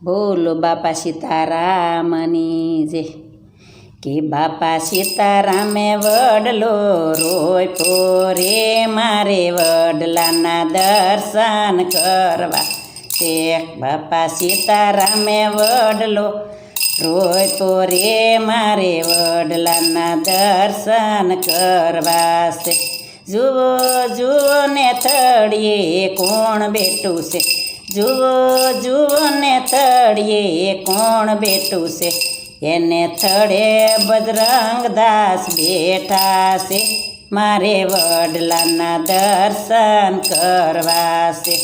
બોલો બાપા સીતારામની જય. કે બાપા સીતારામે વડલો રોપ્યો રે મારે વડલાના દર્શન કરવા. તે બાપા સીતારામે વડલો રોપ્યો રે મારે વડલાના દર્શન કરવા છે. જુઓ જુઓ ને થળીએ કોણ બેઠું છે, જુઓ જુઓ ને થળીએ કોણ બેઠું છે, એને થળે બજરંગદાસ બેઠા છે, મારે વડલાના દર્શન કરવા છે.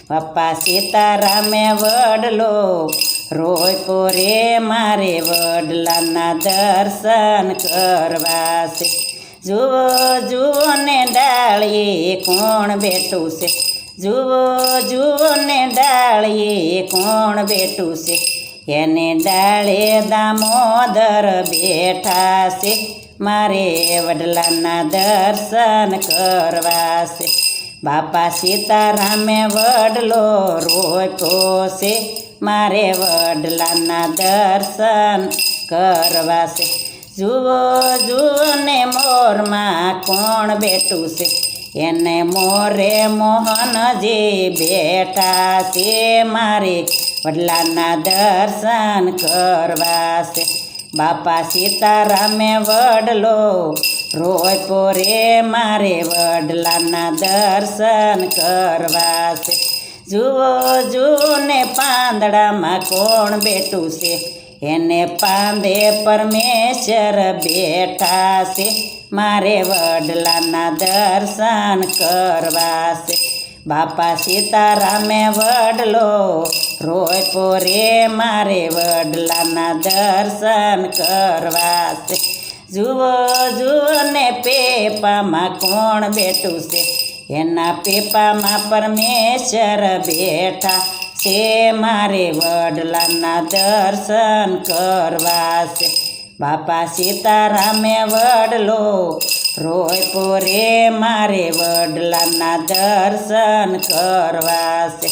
બાપા સીતારામે વડલો રોપ્યો રે મારે વડલાના દર્શન કરવા છે. જુઓ જુઓ ને ડાળીએ કોણ બેઠું છે, જુઓ જુઓ ને ડાળીએ કોણ બેઠું છે, એને ડાળે દામોદર બેઠા છે, મારે વડલાના દર્શન કરવા છે. બાપા સીતારામે વડલો રોપ્યો છે, મારે વડલાના દર્શન કરવા છે. જુઓ જુઓ ને મોરમાં કોણ બેઠું છે, એને મોરે મોહનજી બેઠા છે, મારે વડલાના દર્શન કરવા છે. બાપા સીતારામે વડલો રોપ્યો રે મારે વડલાના દર્શન કરવા છે. જુઓ જુઓ ને પાંદડામાં કોણ બેઠું છે, એને પાંદે પરમેશ્વર બેઠા છે, મારે વડલાના દર્શન કરવા છે. બાપા સીતારામે વડલો રોપ્યો રે મારે વડલાના દર્શન કરવા છે. જુઓ જુઓ ને પેપામાં કોણ બેઠું છે, એના પેપામાં પરમેશ્વર બેઠા છે, મારે વડલાના દર્શન કરવા છે. બાપા સીતારામે વડલો રોપ્યો રે મારે વડલાના દર્શન કરવા છે.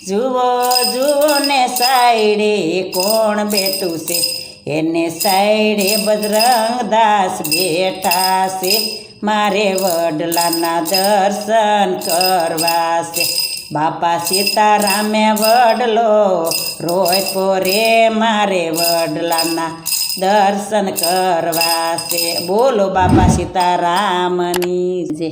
જુઓ જુઓ ને સાઈડે કોણ બેઠું છે, એને સાઈડે બજરંગદાસ બેઠા છે, મારે વડલાના દર્શન કરવા છે. બાપા સીતારામે વડલો રોપ્યો રે મારે વડલાના દર્શન કરવા છે. બોલો બાપા સીતારામની જય.